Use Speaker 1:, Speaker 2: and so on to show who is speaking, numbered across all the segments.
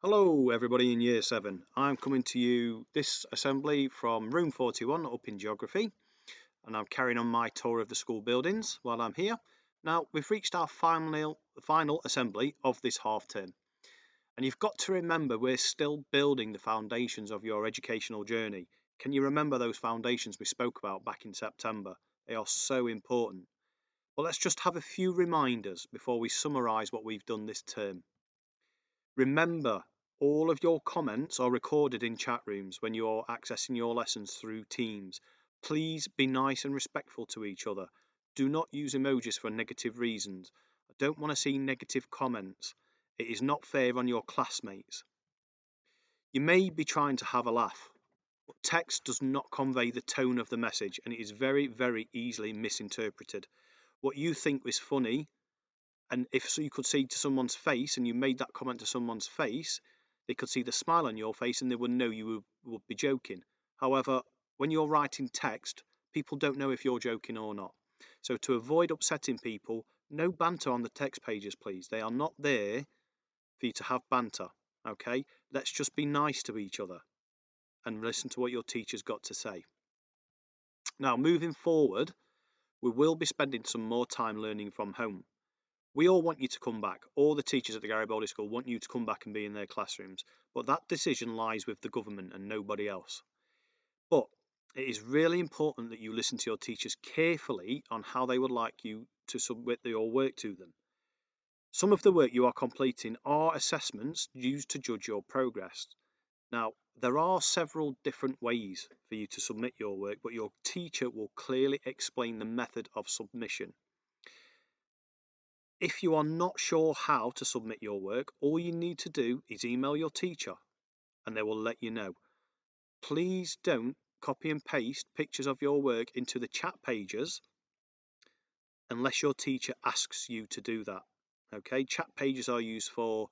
Speaker 1: Hello everybody in Year 7. I'm coming to you this assembly from room 41 up in Geography, and I'm carrying on my tour of the school buildings while I'm here. Now we've reached our final assembly of this half term, and you've got to remember we're still building the foundations of your educational journey. Can you remember those foundations we spoke about back in September? They are so important. But let's just have a few reminders before we summarise what we've done this term. Remember, all of your comments are recorded in chat rooms when you're accessing your lessons through Teams. Please be nice and respectful to each other. Do not use emojis for negative reasons. I don't want to see negative comments. It is not fair on your classmates. You may be trying to have a laugh, but text does not convey the tone of the message, and it is very, very easily misinterpreted. What you think is funny, and if so you could see to someone's face and you made that comment to someone's face, they could see the smile on your face and they would know you would be joking. However, when you're writing text, people don't know if you're joking or not. So to avoid upsetting people, no banter on the text pages, please. They are not there for you to have banter. Okay? Let's just be nice to each other and listen to what your teacher's got to say. Now, moving forward, we will be spending some more time learning from home. We all want you to come back. All the teachers at the Garibaldi School want you to come back and be in their classrooms. But that decision lies with the government and nobody else. But it is really important that you listen to your teachers carefully on how they would like you to submit your work to them. Some of the work you are completing are assessments used to judge your progress. Now, there are several different ways for you to submit your work, but your teacher will clearly explain the method of submission. If you are not sure how to submit your work, all you need to do is email your teacher and they will let you know. Please don't copy and paste pictures of your work into the chat pages unless your teacher asks you to do that. Okay, chat pages are used for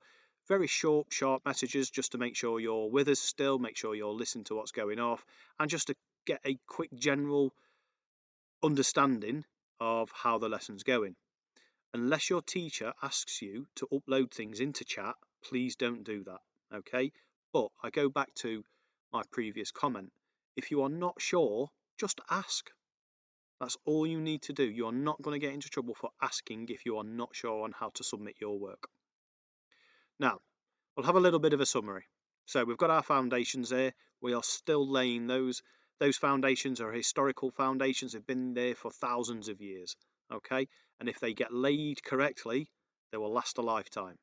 Speaker 1: very short, sharp messages just to make sure you're with us still, make sure you're listening to what's going off, and just to get a quick general understanding of how the lesson's going. Unless your teacher asks you to upload things into chat, please don't do that. Okay? But I go back to my previous comment. If you are not sure, just ask. That's all you need to do. You are not going to get into trouble for asking if you are not sure on how to submit your work. Now, we'll have a little bit of a summary. So we've got our foundations there. We are still laying those. Those foundations are historical foundations. They've been there for thousands of years. Okay? And if they get laid correctly, they will last a lifetime.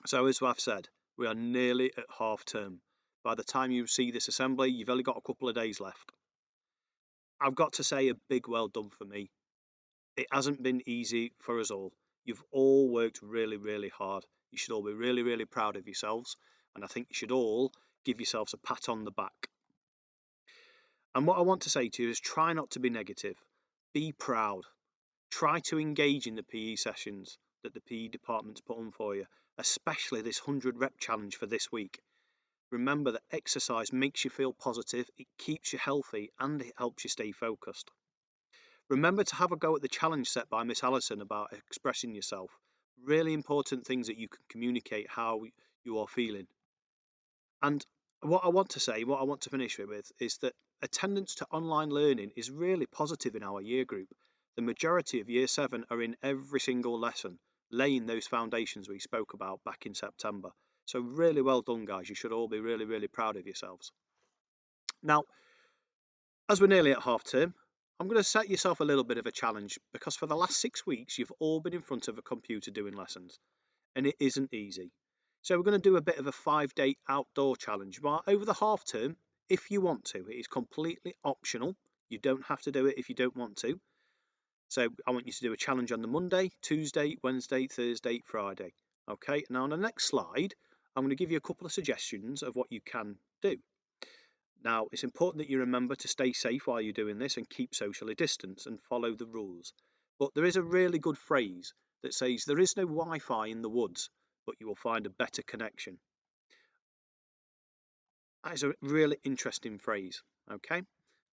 Speaker 1: So as I've said, we are nearly at half term. By the time you see this assembly, you've only got a couple of days left. I've got to say a big well done for me. It hasn't been easy for us all. You've all worked really, really hard. You should all be really, really proud of yourselves. And I think you should all give yourselves a pat on the back. And what I want to say to you is try not to be negative. Be proud. Try to engage in the PE sessions that the PE department's put on for you, especially this 100 rep challenge for this week. Remember that exercise makes you feel positive, it keeps you healthy, and it helps you stay focused. Remember to have a go at the challenge set by Miss Allison about expressing yourself. Really important things that you can communicate how you are feeling. And what I want to say, what I want to finish with, is that attendance to online learning is really positive in our year group. The majority of Year 7 are in every single lesson, laying those foundations we spoke about back in September. So really well done, guys. You should all be really, really proud of yourselves. Now, as we're nearly at half term, I'm going to set yourself a little bit of a challenge because for the last 6 weeks, you've all been in front of a computer doing lessons, and it isn't easy. So we're going to do a bit of a 5-day outdoor challenge. But over the half term, if you want to, it is completely optional. You don't have to do it if you don't want to. So I want you to do a challenge on the Monday, Tuesday, Wednesday, Thursday, Friday. Okay, now on the next slide, I'm going to give you a couple of suggestions of what you can do. Now, it's important that you remember to stay safe while you're doing this and keep socially distanced and follow the rules. But there is a really good phrase that says there is no Wi-Fi in the woods, but you will find a better connection. That is a really interesting phrase. Okay.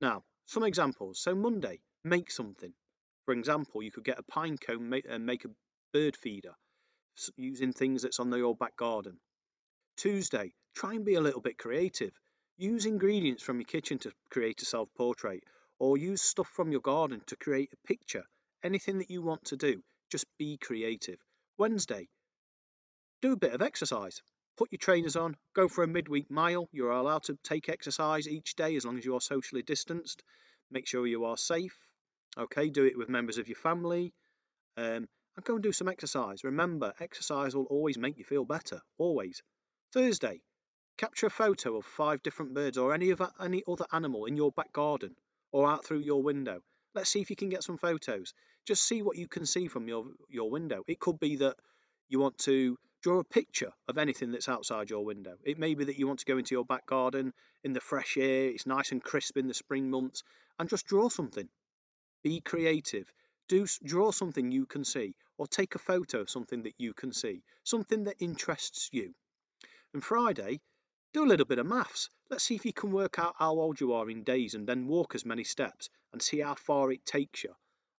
Speaker 1: Now, some examples. So Monday, make something. For example, you could get a pine cone and make a bird feeder using things that's on your back garden. Tuesday, try and be a little bit creative. Use ingredients from your kitchen to create a self-portrait, or use stuff from your garden to create a picture. Anything that you want to do, just be creative. Wednesday, do a bit of exercise. Put your trainers on, go for a midweek mile. You're allowed to take exercise each day as long as you are socially distanced. Make sure you are safe. Okay, do it with members of your family. And go and do some exercise. Remember, exercise will always make you feel better. Always. Thursday, capture a photo of 5 different birds or any other animal in your back garden or out through your window. Let's see if you can get some photos. Just see what you can see from your window. It could be that you want to draw a picture of anything that's outside your window. It may be that you want to go into your back garden in the fresh air, it's nice and crisp in the spring months, and just draw something. Be creative. Draw something you can see, or take a photo of something that you can see, something that interests you. And Friday, do a little bit of maths. Let's see if you can work out how old you are in days and then walk as many steps and see how far it takes you.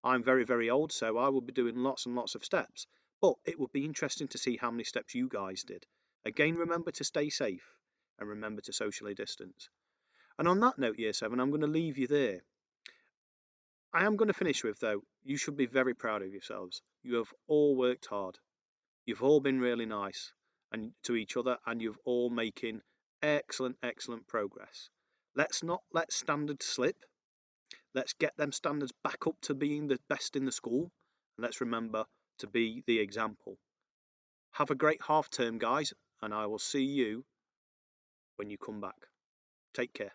Speaker 1: I'm very, very old, so I will be doing lots and lots of steps. But it would be interesting to see how many steps you guys did. Again, remember to stay safe and remember to socially distance. And on that note, Year 7, I'm going to leave you there. I am going to finish with, though, you should be very proud of yourselves. You have all worked hard. You've all been really nice and to each other, and you've all making excellent, excellent progress. Let's not let standards slip. Let's get them standards back up to being the best in the school. And let's remember to be the example. Have a great half term, guys, and I will see you when you come back. Take care.